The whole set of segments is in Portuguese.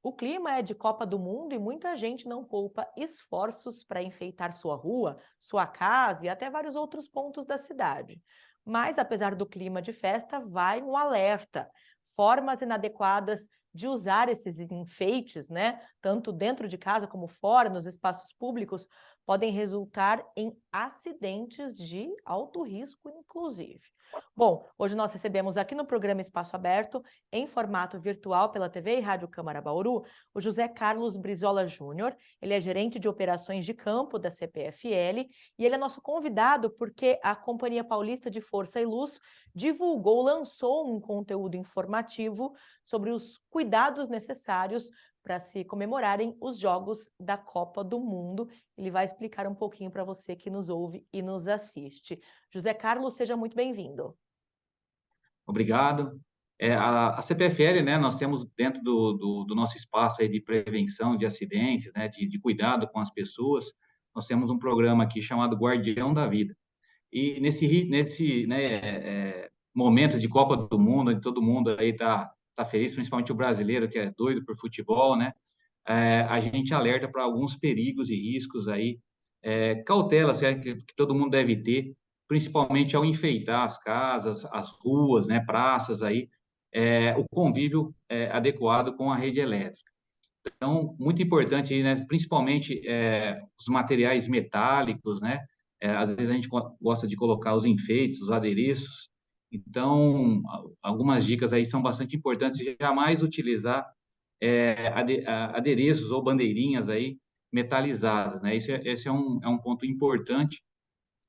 O clima é de Copa do Mundo e muita gente não poupa esforços para enfeitar sua rua, sua casa e até vários outros pontos da cidade. Mas, apesar do clima de festa, vai um alerta. Formas inadequadas de usar esses enfeites, né, tanto dentro de casa como fora, nos espaços públicos, podem resultar em acidentes de alto risco, inclusive. Bom, hoje nós recebemos aqui no programa Espaço Aberto, em formato virtual pela TV e Rádio Câmara Bauru, o José Carlos Brizola Júnior. Ele é gerente de operações de campo da CPFL e ele é nosso convidado porque a Companhia Paulista de Força e Luz lançou um conteúdo informativo sobre os cuidados necessários para se comemorarem os Jogos da Copa do Mundo. Ele vai explicar um pouquinho para você que nos ouve e nos assiste. José Carlos, seja muito bem-vindo. Obrigado. A CPFL, né, nós temos dentro do nosso espaço aí de prevenção de acidentes, né, de cuidado com as pessoas, nós temos um programa aqui chamado Guardião da Vida. E momento de Copa do Mundo, onde todo mundo aí tá feliz, principalmente o brasileiro, que é doido por futebol, né, a gente alerta para alguns perigos e riscos aí, cautelas, que todo mundo deve ter, principalmente ao enfeitar as casas, as ruas, né, praças aí, o convívio adequado com a rede elétrica. Então, muito importante aí, né, principalmente os materiais metálicos, né, às vezes a gente gosta de colocar os enfeites, os adereços, então, algumas dicas aí são bastante importantes, jamais utilizar adereços ou bandeirinhas aí metalizadas, né? Esse é um ponto importante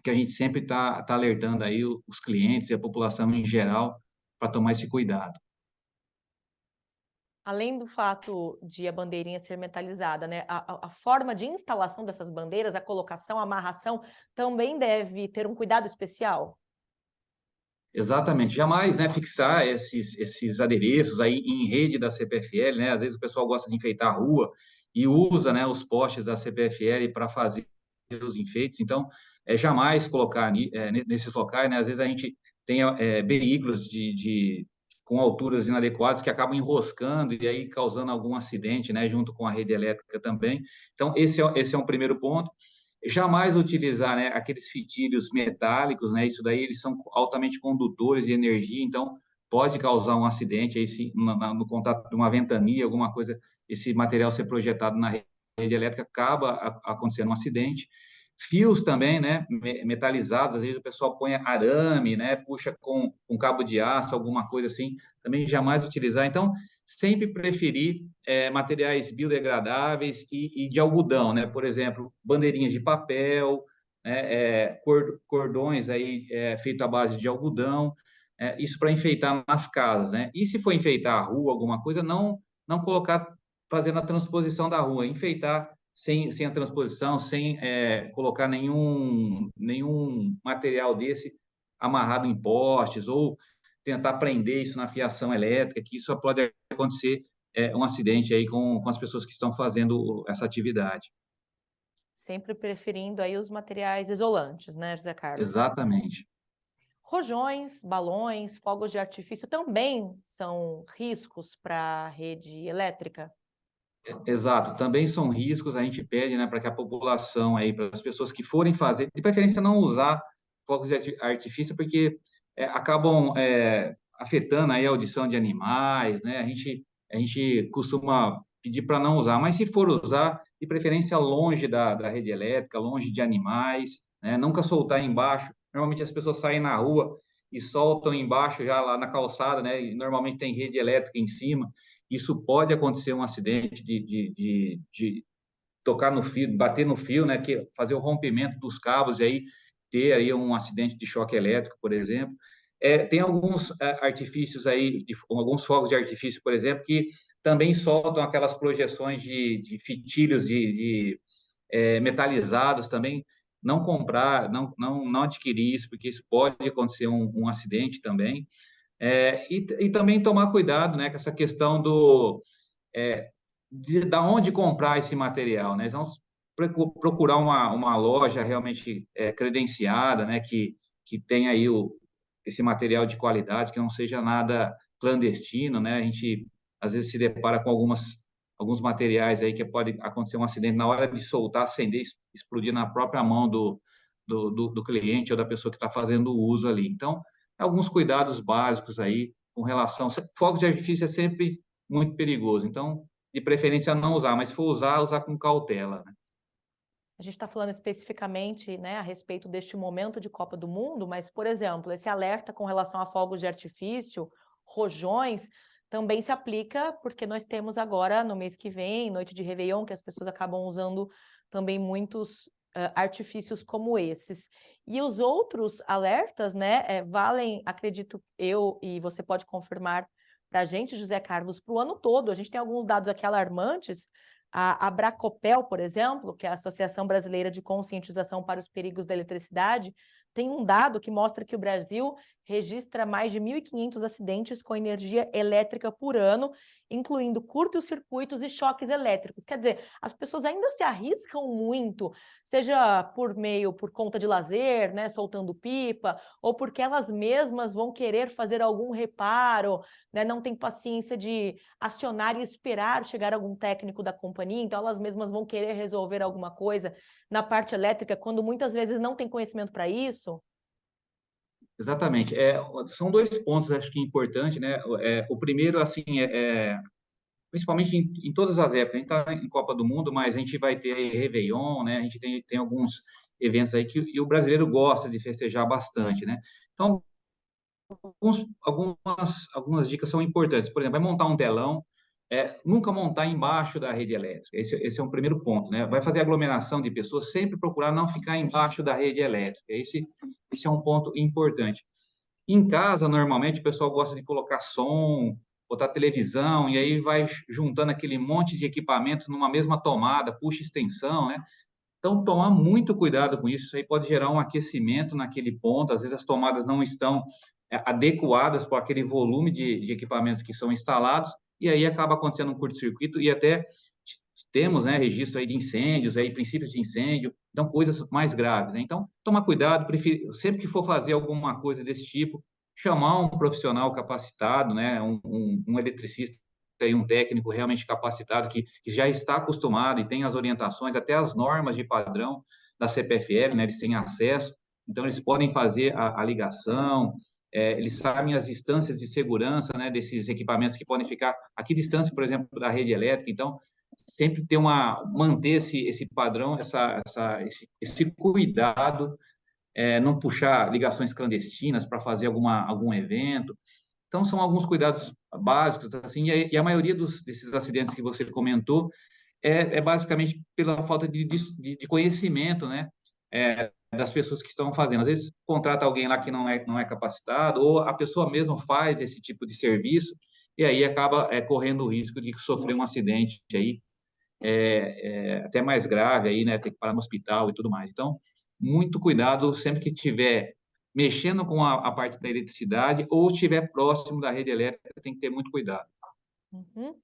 que a gente sempre tá alertando aí os clientes e a população em geral para tomar esse cuidado. Além do fato de a bandeirinha ser metalizada, né, a forma de instalação dessas bandeiras, a colocação, a amarração, também deve ter um cuidado especial? Exatamente, jamais, né, fixar esses adereços aí em rede da CPFL, né? Às vezes o pessoal gosta de enfeitar a rua e usa, né, os postes da CPFL para fazer os enfeites, então, jamais colocar nesses locais, né? Às vezes a gente tem veículos com alturas inadequadas que acabam enroscando e aí causando algum acidente, né, junto com a rede elétrica também. Então, esse é um primeiro ponto. Jamais utilizar, né, aqueles fitilhos metálicos, né, isso daí eles são altamente condutores de energia, então pode causar um acidente aí se no contato de uma ventania, alguma coisa, esse material ser projetado na rede elétrica, acaba acontecendo um acidente. Fios também, né, metalizados, às vezes o pessoal põe arame, né, puxa com cabo de aço, alguma coisa assim, também jamais utilizar. Então, sempre preferir materiais biodegradáveis e de algodão, né? Por exemplo, bandeirinhas de papel, né? Cordões aí feito à base de algodão, isso para enfeitar nas casas, né? E se for enfeitar a rua, alguma coisa, não colocar fazendo a transposição da rua, enfeitar sem a transposição, sem colocar nenhum material desse amarrado em postes ou tentar prender isso na fiação elétrica, que isso pode acontecer um acidente aí com as pessoas que estão fazendo essa atividade. Sempre preferindo aí os materiais isolantes, né, José Carlos? Exatamente. Rojões, balões, fogos de artifício também são riscos para a rede elétrica? Exato, também são riscos, a gente pede, né, para que a população aí, para as pessoas que forem fazer, de preferência não usar fogos de artifício, porque acabam afetando aí a audição de animais, né, a gente costuma pedir para não usar, mas se for usar, de preferência longe da rede elétrica, longe de animais, né, nunca soltar embaixo, normalmente as pessoas saem na rua e soltam embaixo já lá na calçada, né, e normalmente tem rede elétrica em cima, isso pode acontecer um acidente de tocar no fio, bater no fio, né, que fazer o rompimento dos cabos e aí ter aí um acidente de choque elétrico, por exemplo. Tem alguns artifícios aí, alguns fogos de artifício, por exemplo, que também soltam aquelas projeções de fitilhos metalizados também. Não comprar, não adquirir isso, porque isso pode acontecer um acidente também. E também tomar cuidado, né, com essa questão é, da onde comprar esse material, né? Vamos procurar uma loja realmente credenciada, né, que tenha aí esse material de qualidade, que não seja nada clandestino, né? A gente às vezes se depara com algumas alguns materiais aí que pode acontecer um acidente na hora de soltar, acender, explodir na própria mão do cliente ou da pessoa que está fazendo o uso ali. Então, alguns cuidados básicos aí com relação... Fogos de artifício é sempre muito perigoso, então, de preferência não usar, mas se for usar, usar com cautela, né? A gente está falando especificamente, né, a respeito deste momento de Copa do Mundo, mas, por exemplo, esse alerta com relação a fogos de artifício, rojões, também se aplica porque nós temos agora, no mês que vem, noite de Réveillon, que as pessoas acabam usando também muitos artifícios como esses. E os outros alertas, né, valem, acredito eu, e você pode confirmar para a gente, José Carlos, para o ano todo. A gente tem alguns dados aqui alarmantes. A Abracopel, por exemplo, que é a Associação Brasileira de Conscientização para os Perigos da Eletricidade, tem um dado que mostra que o Brasil registra mais de 1.500 acidentes com energia elétrica por ano, incluindo curtos-circuitos e choques elétricos. Quer dizer, as pessoas ainda se arriscam muito, seja por conta de lazer, né, soltando pipa, ou porque elas mesmas vão querer fazer algum reparo, né, não tem paciência de acionar e esperar chegar algum técnico da companhia, então elas mesmas vão querer resolver alguma coisa na parte elétrica, quando muitas vezes não tem conhecimento para isso. Exatamente. São dois pontos, acho que importantes, né? O primeiro, assim, principalmente em todas as épocas. A gente está em Copa do Mundo, mas a gente vai ter aí Réveillon, né? A gente tem alguns eventos aí que e o brasileiro gosta de festejar bastante, né? Então, algumas dicas são importantes. Por exemplo, vai montar um telão, nunca montar embaixo da rede elétrica. Esse é um primeiro ponto, né? Vai fazer aglomeração de pessoas, sempre procurar não ficar embaixo da rede elétrica. Esse é um ponto importante. Em casa, normalmente, o pessoal gosta de colocar som, botar televisão, e aí vai juntando aquele monte de equipamentos numa mesma tomada, puxa extensão, né? Então, tomar muito cuidado com isso. Isso aí pode gerar um aquecimento naquele ponto. Às vezes, as tomadas não estão adequadas para aquele volume de equipamentos que são instalados, e aí acaba acontecendo um curto-circuito e até temos, né, registro aí de incêndios, aí, princípios de incêndio, então coisas mais graves, né? Então, tomar cuidado, sempre que for fazer alguma coisa desse tipo, chamar um profissional capacitado, né, um eletricista e um técnico realmente capacitado que já está acostumado e tem as orientações, até as normas de padrão da CPFL, né, eles têm acesso, então eles podem fazer a ligação, eles sabem as distâncias de segurança, né, desses equipamentos que podem ficar a que distância, por exemplo, da rede elétrica. Então, sempre manter esse padrão, esse cuidado, não puxar ligações clandestinas para fazer algum evento. Então, são alguns cuidados básicos, assim, e a maioria desses acidentes que você comentou basicamente pela falta de conhecimento, né, das pessoas que estão fazendo. Às vezes, contrata alguém lá que não é capacitado, ou a pessoa mesma faz esse tipo de serviço, e aí acaba correndo o risco de sofrer um acidente aí, até mais grave, aí, né, ter que parar no hospital e tudo mais. Então, muito cuidado sempre que tiver mexendo com a parte da eletricidade ou estiver próximo da rede elétrica, tem que ter muito cuidado. Uhum.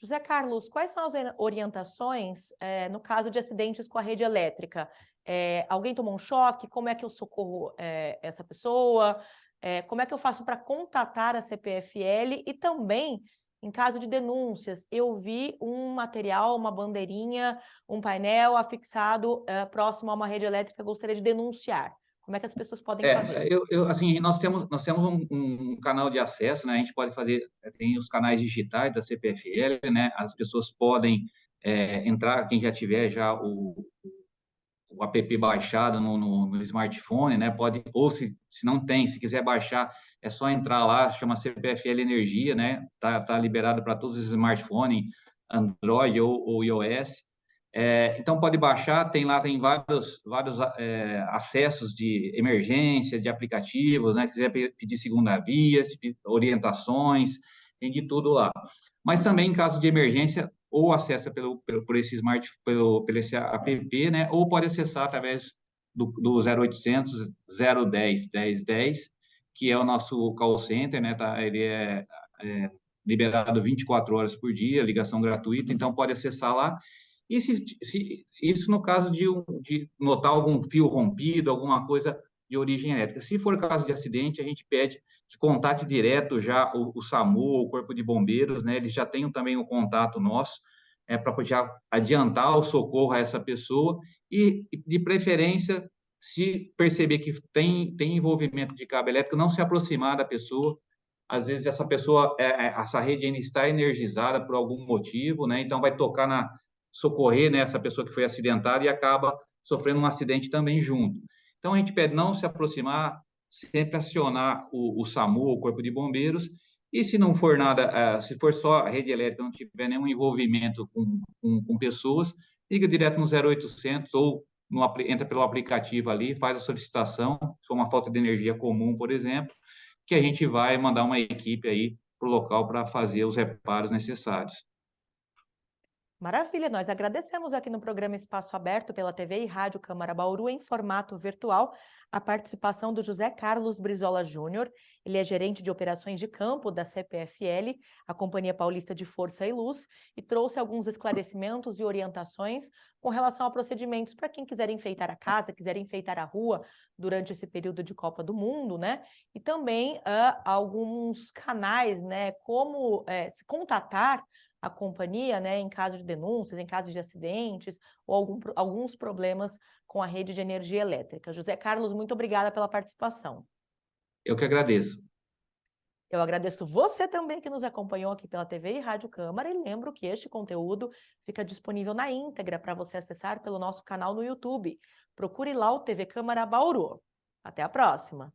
José Carlos, quais são as orientações no caso de acidentes com a rede elétrica? Alguém tomou um choque? Como é que eu socorro essa pessoa? Como é que eu faço para contatar a CPFL? E também, em caso de denúncias, eu vi um material, uma bandeirinha, um painel afixado próximo a uma rede elétrica, gostaria de denunciar. Como é que as pessoas podem fazer? Assim, nós temos um canal de acesso, né? A gente pode fazer, tem os canais digitais da CPFL, né? As pessoas podem entrar, quem já tiver já o app baixado no smartphone, né? Pode, ou se não tem, se quiser baixar, é só entrar lá, chama CPFL Energia, né? Tá liberado para todos os smartphones, Android ou iOS. Então pode baixar, tem vários acessos de emergência, de aplicativos, né? Quiser pedir segunda via, orientações, tem de tudo lá. Mas também em caso de emergência, ou acessa por esse app, né? Ou pode acessar através do 0800 010 1010, que é o nosso call center, né? Ele é liberado 24 horas por dia, ligação gratuita, então pode acessar lá. E isso no caso de notar algum fio rompido, alguma coisa de origem elétrica. Se for caso de acidente, a gente pede que contate direto já o SAMU, o Corpo de Bombeiros, né? Eles já têm também o contato nosso, para poder adiantar o socorro a essa pessoa e, de preferência, se perceber que tem envolvimento de cabo elétrico, não se aproximar da pessoa. Às vezes essa pessoa, essa rede ainda está energizada por algum motivo, né? Então vai tocar socorrer, né, essa pessoa que foi acidentada e acaba sofrendo um acidente também junto. Então a gente pede não se aproximar, sempre acionar o SAMU, o Corpo de Bombeiros, e se não for nada, se for só a rede elétrica, não tiver nenhum envolvimento com pessoas, liga direto no 0800 ou entra pelo aplicativo ali, faz a solicitação, se for uma falta de energia comum, por exemplo, que a gente vai mandar uma equipe aí para o local para fazer os reparos necessários. Maravilha, nós agradecemos aqui no programa Espaço Aberto pela TV e Rádio Câmara Bauru em formato virtual a participação do José Carlos Brizola Júnior. Ele é gerente de operações de campo da CPFL, a Companhia Paulista de Força e Luz, e trouxe alguns esclarecimentos e orientações com relação a procedimentos para quem quiser enfeitar a casa, quiser enfeitar a rua durante esse período de Copa do Mundo, né? E também alguns canais, né? Como se contatar a companhia, né, em caso de denúncias, em caso de acidentes ou alguns problemas com a rede de energia elétrica. José Carlos, muito obrigada pela participação. Eu que agradeço. Eu agradeço você também que nos acompanhou aqui pela TV e Rádio Câmara e lembro que este conteúdo fica disponível na íntegra para você acessar pelo nosso canal no YouTube. Procure lá o TV Câmara Bauru. Até a próxima!